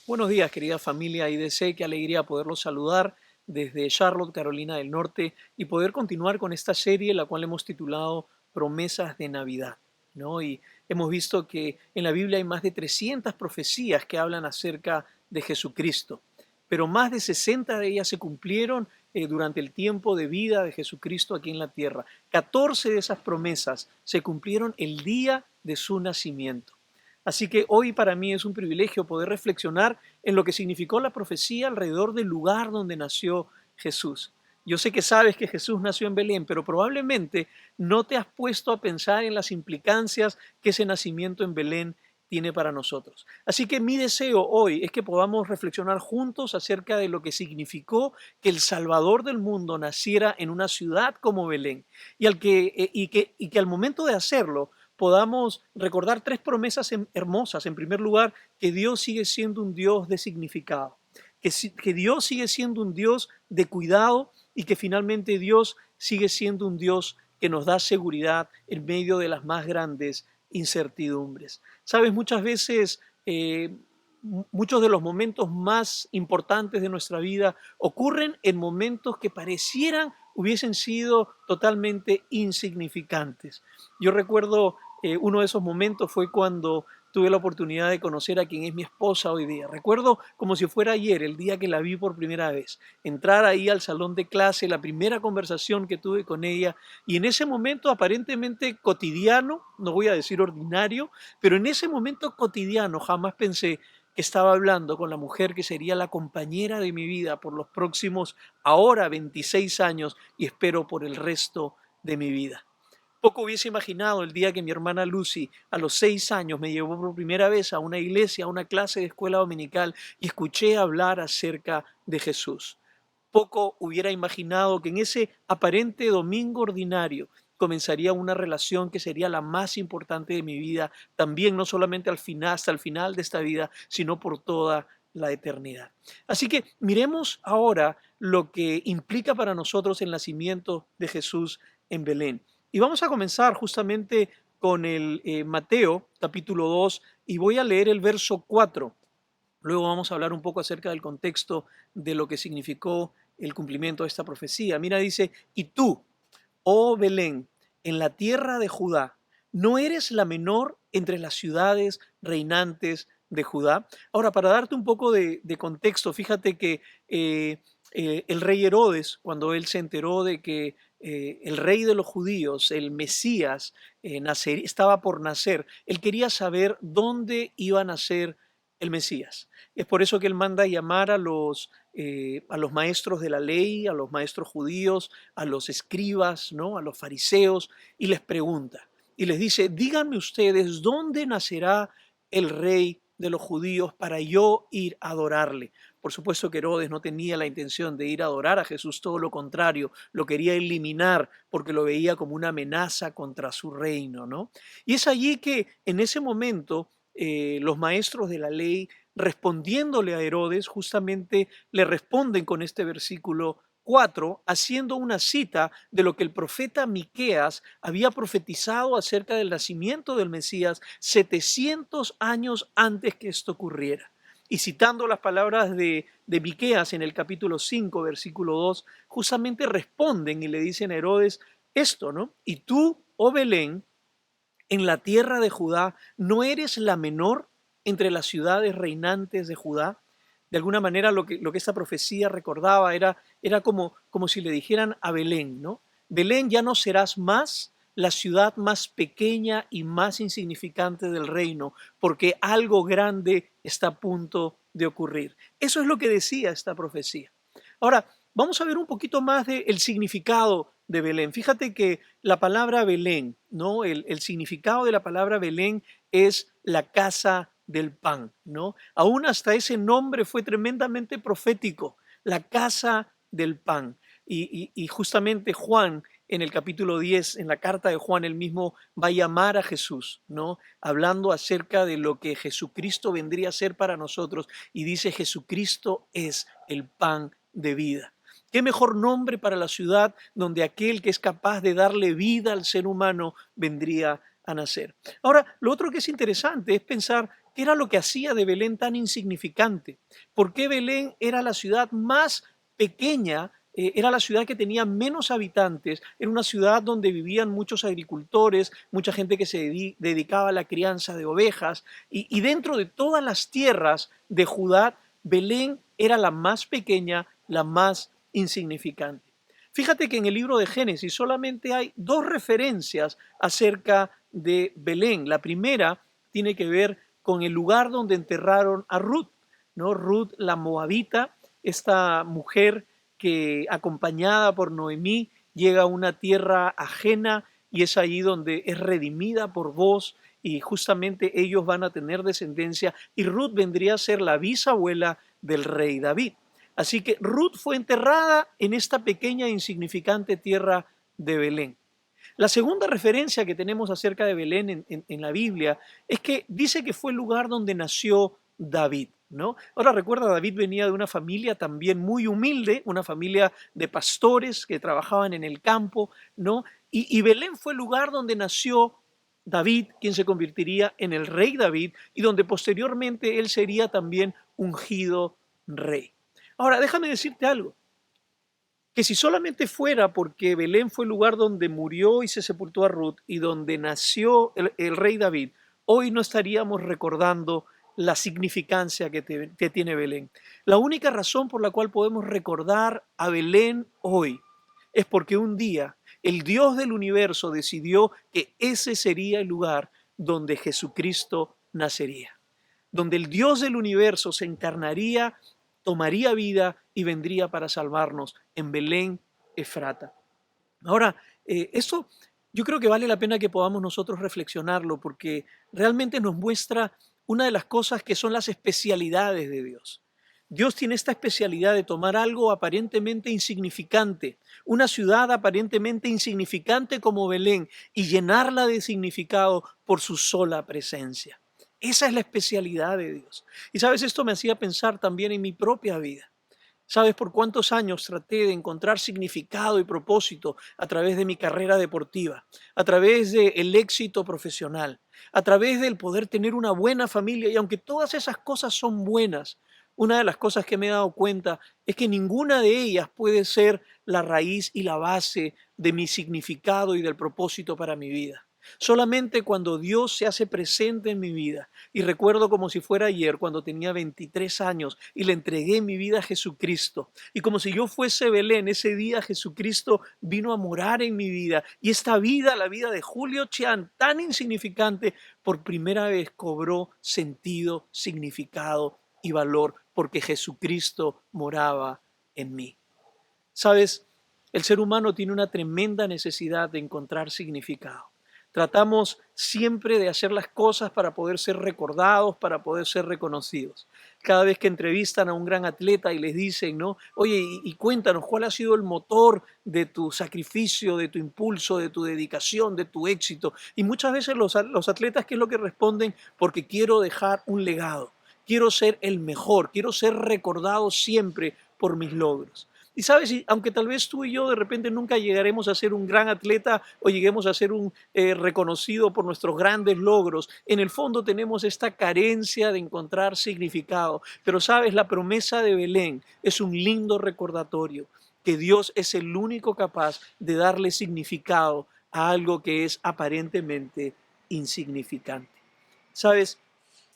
Buenos días, querida familia IDC, qué alegría poderlos saludar desde Charlotte, Carolina del Norte, y poder continuar con esta serie, la cual hemos titulado Promesas de Navidad, ¿no? Y hemos visto que en la Biblia hay más de 300 profecías que hablan acerca de Jesucristo, pero más de 60 de ellas se cumplieron durante el tiempo de vida de Jesucristo aquí en la tierra. 14 de esas promesas se cumplieron el día de su nacimiento. Así que hoy para mí es un privilegio poder reflexionar en lo que significó la profecía alrededor del lugar donde nació Jesús. Yo sé que sabes que Jesús nació en Belén, pero probablemente no te has puesto a pensar en las implicancias que ese nacimiento en Belén tiene para nosotros. Así que mi deseo hoy es que podamos reflexionar juntos acerca de lo que significó que el Salvador del mundo naciera en una ciudad como Belén y que al momento de hacerlo podamos recordar tres promesas hermosas. En primer lugar, que Dios sigue siendo un Dios de significado, que Dios sigue siendo un Dios de cuidado y que finalmente Dios sigue siendo un Dios que nos da seguridad en medio de las más grandes incertidumbres. Sabes, muchas veces muchos de los momentos más importantes de nuestra vida ocurren en momentos que parecieran hubiesen sido totalmente insignificantes. Yo recuerdo uno de esos momentos fue cuando tuve la oportunidad de conocer a quien es mi esposa hoy día. Recuerdo como si fuera ayer, el día que la vi por primera vez, entrar ahí al salón de clase, la primera conversación que tuve con ella, y en ese momento aparentemente cotidiano, no voy a decir ordinario, pero en ese momento cotidiano jamás pensé que estaba hablando con la mujer que sería la compañera de mi vida por los próximos, ahora 26 años, y espero por el resto de mi vida. Poco hubiese imaginado el día que mi hermana Lucy a los 6 años me llevó por primera vez a una iglesia, a una clase de escuela dominical y escuché hablar acerca de Jesús. Poco hubiera imaginado que en ese aparente domingo ordinario comenzaría una relación que sería la más importante de mi vida, también no solamente al final, hasta el final de esta vida, sino por toda la eternidad. Así que miremos ahora lo que implica para nosotros el nacimiento de Jesús en Belén. Y vamos a comenzar justamente con el Mateo capítulo 2 y voy a leer el verso 4. Luego vamos a hablar un poco acerca del contexto de lo que significó el cumplimiento de esta profecía. Mira, dice, y tú, oh Belén, en la tierra de Judá, ¿no eres la menor entre las ciudades reinantes de Judá? Ahora, para darte un poco de contexto, fíjate que el rey Herodes, cuando él se enteró de que el rey de los judíos, el Mesías, estaba por nacer, él quería saber dónde iba a nacer el Mesías. Es por eso que él manda llamar a los maestros de la ley, a los maestros judíos, a los escribas, ¿no? A los fariseos, y les pregunta. Y les dice, díganme ustedes, ¿dónde nacerá el rey de los judíos para yo ir a adorarle? Por supuesto que Herodes no tenía la intención de ir a adorar a Jesús, todo lo contrario, lo quería eliminar porque lo veía como una amenaza contra su reino, ¿no? Y es allí que en ese momento los maestros de la ley, respondiéndole a Herodes, justamente le responden con este versículo 4, haciendo una cita de lo que el profeta Miqueas había profetizado acerca del nacimiento del Mesías 700 años antes que esto ocurriera. Y citando las palabras de Miqueas en el capítulo 5, versículo 2, justamente responden y le dicen a Herodes esto, ¿no? Y tú, oh Belén, en la tierra de Judá, ¿no eres la menor entre las ciudades reinantes de Judá? De alguna manera lo que esta profecía recordaba era como si le dijeran a Belén, ¿no? Belén, ya no serás más la ciudad más pequeña y más insignificante del reino, porque algo grande está a punto de ocurrir. Eso es lo que decía esta profecía. Ahora, vamos a ver un poquito más del significado de Belén. Fíjate que la palabra Belén, ¿no? El significado de la palabra Belén es la casa del pan, ¿no? Aún hasta ese nombre fue tremendamente profético, la casa del pan. Y justamente Juan, en el capítulo 10, en la carta de Juan, él mismo va a llamar a Jesús, ¿no? Hablando acerca de lo que Jesucristo vendría a ser para nosotros. Y dice, Jesucristo es el pan de vida. ¿Qué mejor nombre para la ciudad donde aquel que es capaz de darle vida al ser humano vendría a nacer? Ahora, lo otro que es interesante es pensar ¿Qué era lo que hacía de Belén tan insignificante? ¿Por qué Belén era la ciudad más pequeña? Era la ciudad que tenía menos habitantes, era una ciudad donde vivían muchos agricultores, mucha gente que se dedicaba a la crianza de ovejas, y dentro de todas las tierras de Judá, Belén era la más pequeña, la más insignificante. Fíjate que en el libro de Génesis solamente hay dos referencias acerca de Belén. La primera tiene que ver con el lugar donde enterraron a Ruth, ¿no? Ruth la Moabita, esta mujer que acompañada por Noemí llega a una tierra ajena y es allí donde es redimida por Booz y justamente ellos van a tener descendencia y Ruth vendría a ser la bisabuela del rey David. Así que Ruth fue enterrada en esta pequeña e insignificante tierra de Belén. La segunda referencia que tenemos acerca de Belén en la Biblia es que dice que fue el lugar donde nació David, ¿no? Ahora recuerda, David venía de una familia también muy humilde, una familia de pastores que trabajaban en el campo, ¿no? Y Belén fue el lugar donde nació David, quien se convertiría en el rey David y donde posteriormente él sería también ungido rey. Ahora, déjame decirte algo, que si solamente fuera porque Belén fue el lugar donde murió y se sepultó a Ruth y donde nació el rey David, hoy no estaríamos recordando la significancia que tiene Belén. La única razón por la cual podemos recordar a Belén hoy es porque un día el Dios del universo decidió que ese sería el lugar donde Jesucristo nacería, donde el Dios del universo se encarnaría, tomaría vida y vendría para salvarnos en Belén, Efrata. Ahora, eso yo creo que vale la pena que podamos nosotros reflexionarlo porque realmente nos muestra una de las cosas que son las especialidades de Dios. Dios tiene esta especialidad de tomar algo aparentemente insignificante, una ciudad aparentemente insignificante como Belén, y llenarla de significado por su sola presencia. Esa es la especialidad de Dios. Y sabes, esto me hacía pensar también en mi propia vida. ¿Sabes por cuántos años traté de encontrar significado y propósito a través de mi carrera deportiva, a través del éxito profesional, a través del poder tener una buena familia? Y aunque todas esas cosas son buenas, una de las cosas que me he dado cuenta es que ninguna de ellas puede ser la raíz y la base de mi significado y del propósito para mi vida. Solamente cuando Dios se hace presente en mi vida, y recuerdo como si fuera ayer, cuando tenía 23 años y le entregué mi vida a Jesucristo, y como si yo fuese Belén, ese día Jesucristo vino a morar en mi vida, y esta vida, la vida de Julio Chan, tan insignificante, por primera vez cobró sentido, significado y valor, porque Jesucristo moraba en mí. ¿Sabes? El ser humano tiene una tremenda necesidad de encontrar significado. Tratamos siempre de hacer las cosas para poder ser recordados, para poder ser reconocidos. Cada vez que entrevistan a un gran atleta y les dicen, ¿no? Oye, y cuéntanos, ¿cuál ha sido el motor de tu sacrificio, de tu impulso, de tu dedicación, de tu éxito? Y muchas veces los atletas, ¿qué es lo que responden? Porque quiero dejar un legado, quiero ser el mejor, quiero ser recordado siempre por mis logros. Y sabes, aunque tal vez tú y yo de repente nunca llegaremos a ser un gran atleta o lleguemos a ser un reconocido por nuestros grandes logros, en el fondo tenemos esta carencia de encontrar significado. Pero sabes, la promesa de Belén es un lindo recordatorio que Dios es el único capaz de darle significado a algo que es aparentemente insignificante. Sabes,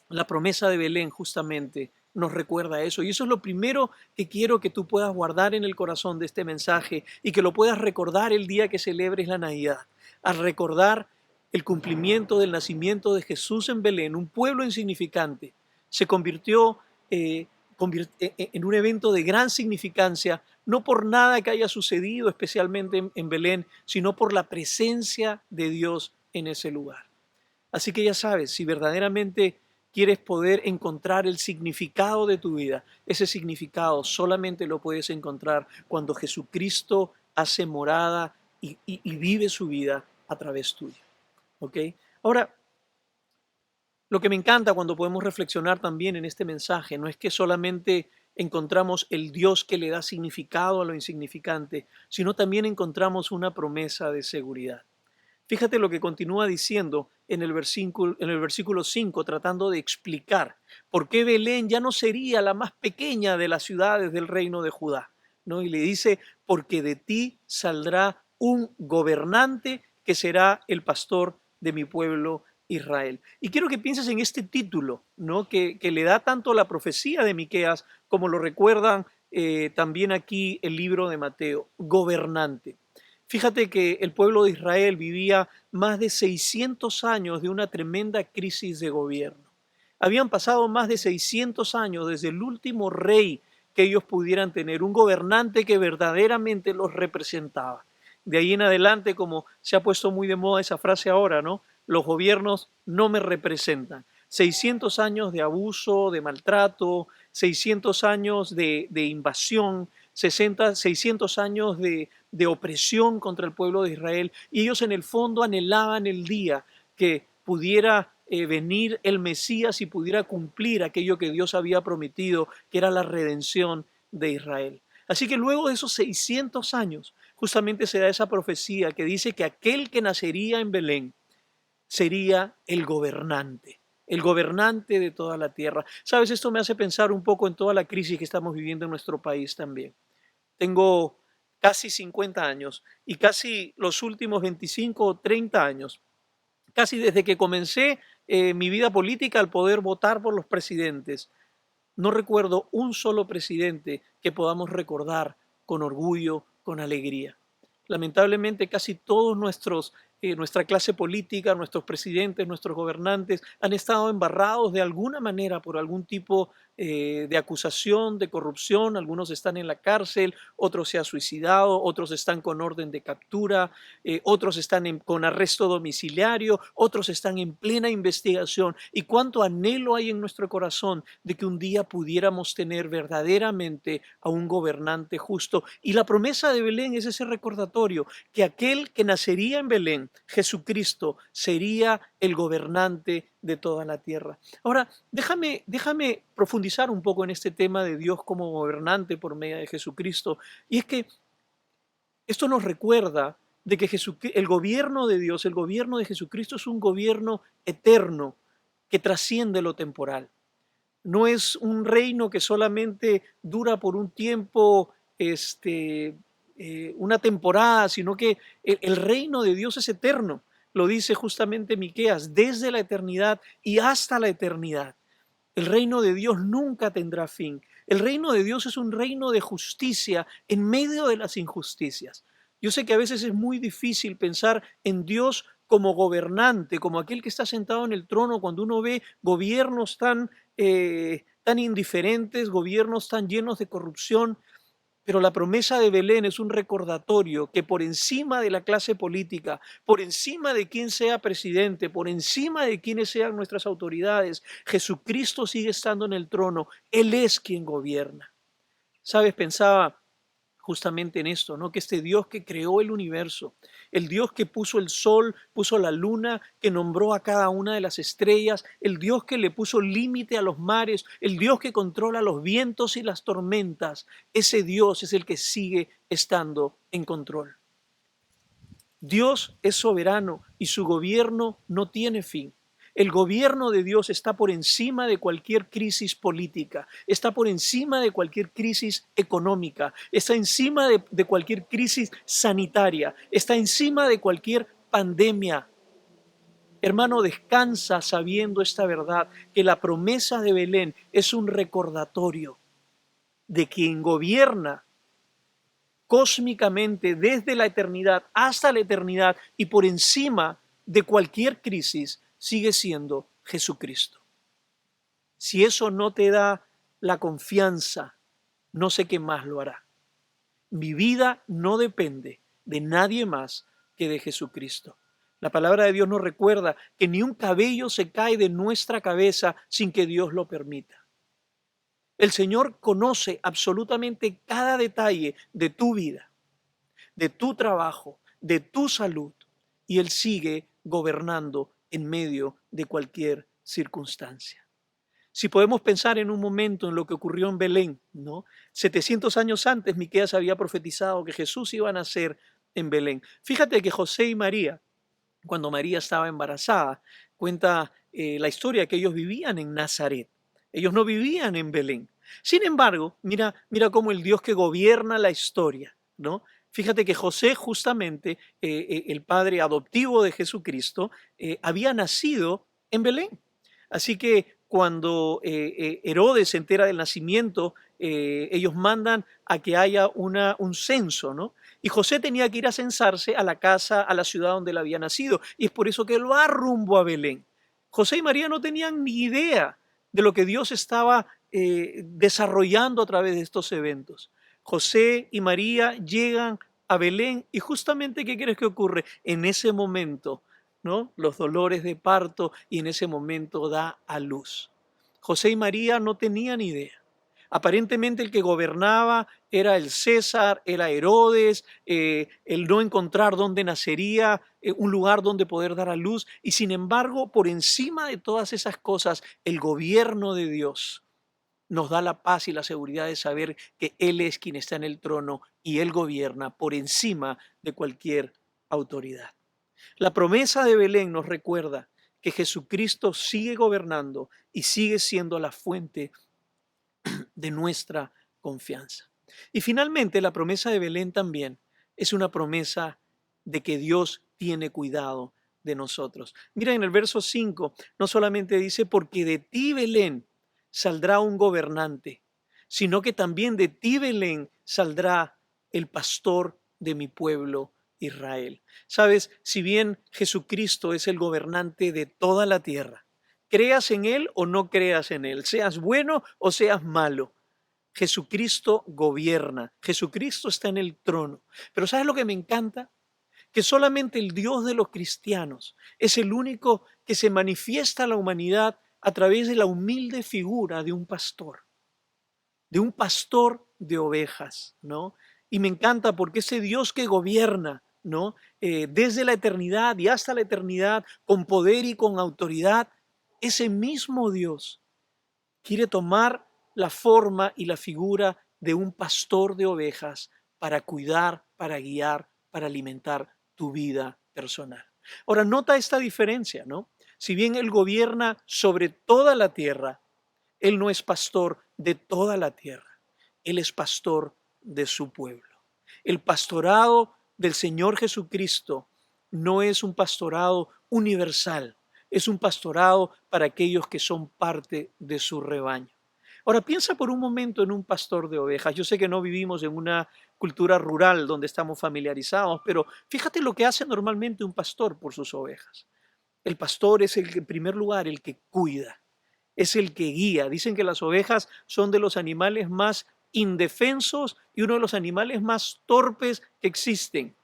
la promesa de Belén justamente nos recuerda eso. Y eso es lo primero que quiero que tú puedas guardar en el corazón de este mensaje y que lo puedas recordar el día que celebres la Navidad. Al recordar el cumplimiento del nacimiento de Jesús en Belén, un pueblo insignificante, se convirtió en un evento de gran significancia, no por nada que haya sucedido especialmente en Belén, sino por la presencia de Dios en ese lugar. Así que ya sabes, si verdaderamente quieres poder encontrar el significado de tu vida, ese significado solamente lo puedes encontrar cuando Jesucristo hace morada y vive su vida a través tuyo. ¿Ok? Ahora, lo que me encanta cuando podemos reflexionar también en este mensaje no es que solamente encontramos el Dios que le da significado a lo insignificante, sino también encontramos una promesa de seguridad. Fíjate lo que continúa diciendo en el versículo 5, tratando de explicar por qué Belén ya no sería la más pequeña de las ciudades del reino de Judá, ¿no? Y le dice, porque de ti saldrá un gobernante que será el pastor de mi pueblo Israel. Y quiero que pienses en este título, ¿no? Que le da tanto la profecía de Miqueas como lo recuerdan también aquí el libro de Mateo, gobernante. Fíjate que el pueblo de Israel vivía más de 600 años de una tremenda crisis de gobierno. Habían pasado más de 600 años desde el último rey que ellos pudieran tener, un gobernante que verdaderamente los representaba. De ahí en adelante, como se ha puesto muy de moda esa frase ahora, ¿no? Los gobiernos no me representan. 600 años de abuso, de maltrato, 600 años de invasión, 600 años de opresión contra el pueblo de Israel, y ellos en el fondo anhelaban el día que pudiera venir el Mesías y pudiera cumplir aquello que Dios había prometido, que era la redención de Israel. Así que luego de esos 600 años, justamente se da esa profecía que dice que aquel que nacería en Belén sería el gobernante de toda la tierra. Sabes, esto me hace pensar un poco en toda la crisis que estamos viviendo en nuestro país también. Tengo casi 50 años y casi los últimos 25 o 30 años, casi desde que comencé mi vida política al poder votar por los presidentes, no recuerdo un solo presidente que podamos recordar con orgullo, con alegría. Lamentablemente casi todos nuestra clase política, nuestros presidentes, nuestros gobernantes han estado embarrados de alguna manera por algún tipo de acusación, de corrupción. Algunos están en la cárcel, otros se han suicidado, otros están con orden de captura, otros están con arresto domiciliario, otros están en plena investigación. Y cuánto anhelo hay en nuestro corazón de que un día pudiéramos tener verdaderamente a un gobernante justo. Y la promesa de Belén es ese recordatorio, que aquel que nacería en Belén, Jesucristo, sería el gobernante de toda la tierra. Ahora, déjame profundizar un poco en este tema de Dios como gobernante por medio de Jesucristo. Y es que esto nos recuerda de que el gobierno de Dios, el gobierno de Jesucristo es un gobierno eterno que trasciende lo temporal. No es un reino que solamente dura por un tiempo, una temporada, sino que el reino de Dios es eterno. Lo dice justamente Miqueas, desde la eternidad y hasta la eternidad. El reino de Dios nunca tendrá fin. El reino de Dios es un reino de justicia en medio de las injusticias. Yo sé que a veces es muy difícil pensar en Dios como gobernante, como aquel que está sentado en el trono, cuando uno ve gobiernos tan indiferentes, gobiernos tan llenos de corrupción. Pero la promesa de Belén es un recordatorio que por encima de la clase política, por encima de quien sea presidente, por encima de quienes sean nuestras autoridades, Jesucristo sigue estando en el trono. Él es quien gobierna. ¿Sabes? Pensaba justamente en esto, ¿no? Que este Dios que creó el universo, el Dios que puso el sol, puso la luna, que nombró a cada una de las estrellas, el Dios que le puso límite a los mares, el Dios que controla los vientos y las tormentas, ese Dios es el que sigue estando en control. Dios es soberano y su gobierno no tiene fin. El gobierno de Dios está por encima de cualquier crisis política, está por encima de cualquier crisis económica, está encima de cualquier crisis sanitaria, está encima de cualquier pandemia. Hermano, descansa sabiendo esta verdad, que la promesa de Belén es un recordatorio de quien gobierna cósmicamente desde la eternidad hasta la eternidad y por encima de cualquier crisis sigue siendo Jesucristo. Si eso no te da la confianza, no sé qué más lo hará. Mi vida no depende de nadie más que de Jesucristo. La palabra de Dios nos recuerda que ni un cabello se cae de nuestra cabeza sin que Dios lo permita. El Señor conoce absolutamente cada detalle de tu vida, de tu trabajo, de tu salud, y Él sigue gobernando en medio de cualquier circunstancia. Si podemos pensar en un momento en lo que ocurrió en Belén, ¿no? 700 años antes, Miqueas había profetizado que Jesús iba a nacer en Belén. Fíjate que José y María cuando María estaba embarazada. Cuenta la historia que ellos vivían en Nazaret. Ellos no vivían en Belén. Sin embargo, mira cómo el Dios que gobierna la historia, ¿no? Fíjate que José, justamente, el padre adoptivo de Jesucristo, había nacido en Belén. Así que cuando Herodes se entera del nacimiento, ellos mandan a que haya un censo, ¿no? Y José tenía que ir a censarse a la casa, a la ciudad donde él había nacido. Y es por eso que él va rumbo a Belén. José y María no tenían ni idea de lo que Dios estaba desarrollando a través de estos eventos. José y María llegan a Belén y justamente, ¿qué crees que ocurre? En ese momento, ¿no? Los dolores de parto y en ese momento da a luz. José y María no tenían idea. Aparentemente el que gobernaba era el César, era Herodes, el no encontrar dónde nacería, un lugar donde poder dar a luz. Y sin embargo, por encima de todas esas cosas, el gobierno de Dios nos da la paz y la seguridad de saber que Él es quien está en el trono y Él gobierna por encima de cualquier autoridad. La promesa de Belén nos recuerda que Jesucristo sigue gobernando y sigue siendo la fuente de nuestra confianza. Y finalmente, la promesa de Belén también es una promesa de que Dios tiene cuidado de nosotros. Mira, en el verso 5 no solamente dice, porque de ti, Belén, saldrá un gobernante, sino que también de ti, Belén, saldrá el pastor de mi pueblo Israel. Sabes, si bien Jesucristo es el gobernante de toda la tierra, creas en Él o no creas en Él, seas bueno o seas malo, Jesucristo gobierna, Jesucristo está en el trono. Pero ¿sabes lo que me encanta? Que solamente el Dios de los cristianos es el único que se manifiesta a la humanidad a través de la humilde figura de un pastor de ovejas, ¿no? Y me encanta porque ese Dios que gobierna, ¿no? Desde la eternidad y hasta la eternidad, con poder y con autoridad, ese mismo Dios quiere tomar la forma y la figura de un pastor de ovejas para cuidar, para guiar, para alimentar tu vida personal. Ahora, nota esta diferencia, ¿no? Si bien Él gobierna sobre toda la tierra, Él no es pastor de toda la tierra. Él es pastor de su pueblo. El pastorado del Señor Jesucristo no es un pastorado universal, es un pastorado para aquellos que son parte de su rebaño. Ahora piensa por un momento en un pastor de ovejas. Yo sé que no vivimos en una cultura rural donde estamos familiarizados, pero fíjate lo que hace normalmente un pastor por sus ovejas. El pastor es el que, en primer lugar, el que cuida, es el que guía. Dicen que las ovejas son de los animales más indefensos y uno de los animales más torpes que existen.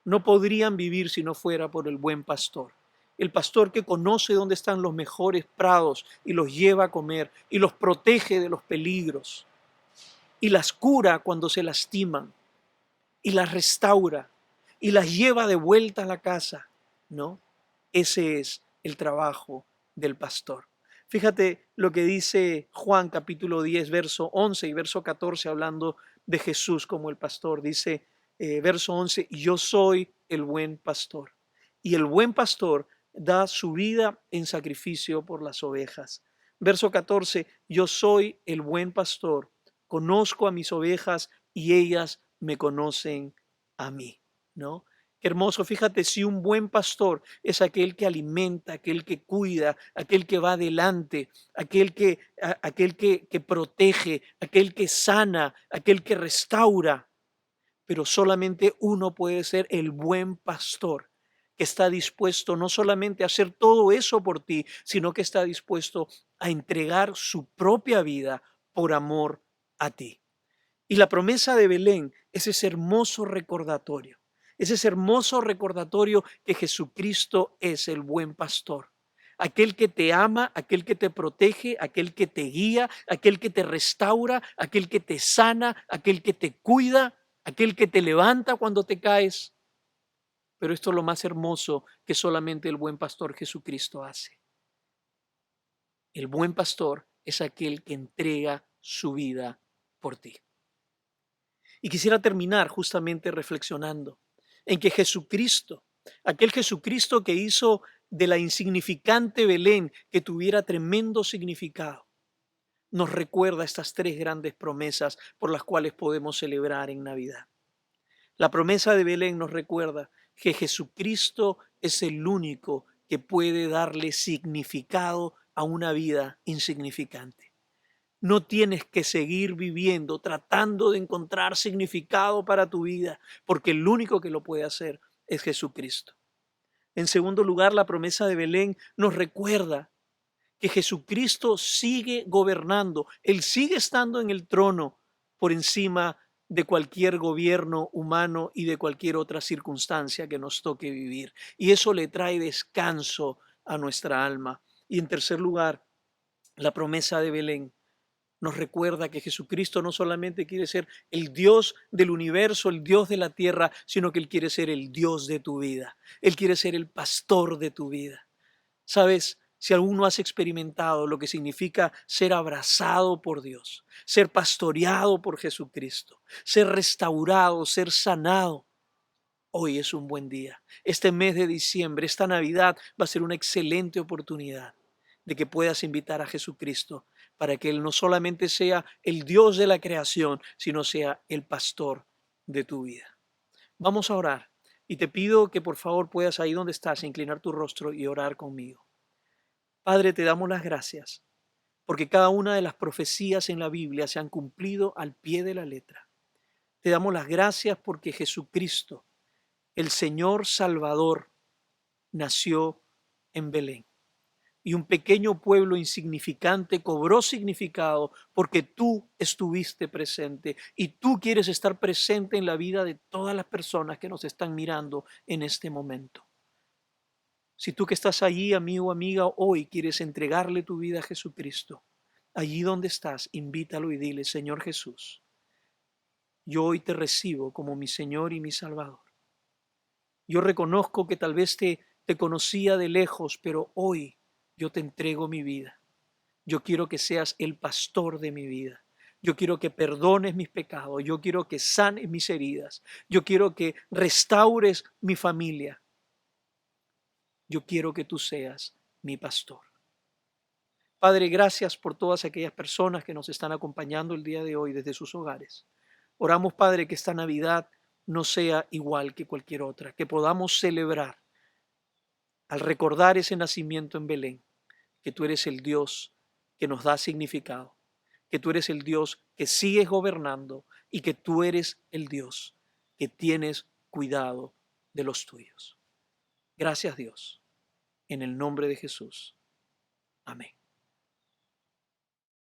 No podrían vivir si no fuera por el buen pastor. El pastor que conoce dónde están los mejores prados y los lleva a comer y los protege de los peligros y las cura cuando se lastiman y las restaura y las lleva de vuelta a la casa, ¿no? Ese es el trabajo del pastor. Fíjate lo que dice Juan capítulo 10, verso 11 y verso 14, hablando de Jesús como el pastor. Dice, verso 11, yo soy el buen pastor. Y el buen pastor da su vida en sacrificio por las ovejas. Verso 14, yo soy el buen pastor, conozco a mis ovejas y ellas me conocen a mí, ¿no? Qué hermoso, fíjate, si un buen pastor es aquel que alimenta, aquel que cuida, aquel que va adelante, aquel que protege, aquel que sana, aquel que restaura, pero solamente uno puede ser el buen pastor que está dispuesto no solamente a hacer todo eso por ti, sino que está dispuesto a entregar su propia vida por amor a ti. Y la promesa de Belén es ese hermoso recordatorio que Jesucristo es el buen pastor. Aquel que te ama, aquel que te protege, aquel que te guía, aquel que te restaura, aquel que te sana, aquel que te cuida, aquel que te levanta cuando te caes. Pero esto es lo más hermoso que solamente el buen pastor Jesucristo hace. El buen pastor es aquel que entrega su vida por ti. Y quisiera terminar justamente reflexionando en que Jesucristo Aquel Jesucristo que hizo de la insignificante Belén que tuviera tremendo significado, nos recuerda estas tres grandes promesas por las cuales podemos celebrar en Navidad. La promesa de Belén nos recuerda que Jesucristo es el único que puede darle significado a una vida insignificante. No tienes que seguir viviendo tratando de encontrar significado para tu vida, porque el único que lo puede hacer es Jesucristo. En segundo lugar, la promesa de Belén nos recuerda que Jesucristo sigue gobernando, Él sigue estando en el trono por encima de cualquier gobierno humano y de cualquier otra circunstancia que nos toque vivir. Y eso le trae descanso a nuestra alma. Y en tercer lugar, la promesa de Belén nos recuerda que Jesucristo no solamente quiere ser el Dios del universo, el Dios de la tierra, sino que Él quiere ser el Dios de tu vida. Él quiere ser el pastor de tu vida. ¿Sabes? Si aún no has experimentado lo que significa ser abrazado por Dios, ser pastoreado por Jesucristo, ser restaurado, ser sanado, hoy es un buen día. Este mes de diciembre, esta Navidad va a ser una excelente oportunidad de que puedas invitar a Jesucristo para que Él no solamente sea el Dios de la creación, sino sea el pastor de tu vida. Vamos a orar y te pido que por favor puedas ahí donde estás inclinar tu rostro y orar conmigo. Padre, te damos las gracias porque cada una de las profecías en la Biblia se han cumplido al pie de la letra. Te damos las gracias porque Jesucristo, el Señor Salvador, nació en Belén. Y un pequeño pueblo insignificante cobró significado porque tú estuviste presente y tú quieres estar presente en la vida de todas las personas que nos están mirando en este momento. Si tú que estás allí, amigo o amiga, hoy quieres entregarle tu vida a Jesucristo, allí donde estás, invítalo y dile, Señor Jesús, yo hoy te recibo como mi Señor y mi Salvador. Yo reconozco que tal vez te conocía de lejos, pero hoy yo te entrego mi vida. Yo quiero que seas el pastor de mi vida. Yo quiero que perdones mis pecados. Yo quiero que sanes mis heridas. Yo quiero que restaures mi familia. Yo quiero que tú seas mi pastor. Padre, gracias por todas aquellas personas que nos están acompañando el día de hoy desde sus hogares. Oramos, Padre, que esta Navidad no sea igual que cualquier otra, que podamos celebrar al recordar ese nacimiento en Belén, que tú eres el Dios que nos da significado, que tú eres el Dios que sigues gobernando y que tú eres el Dios que tienes cuidado de los tuyos. Gracias, Dios, en el nombre de Jesús. Amén.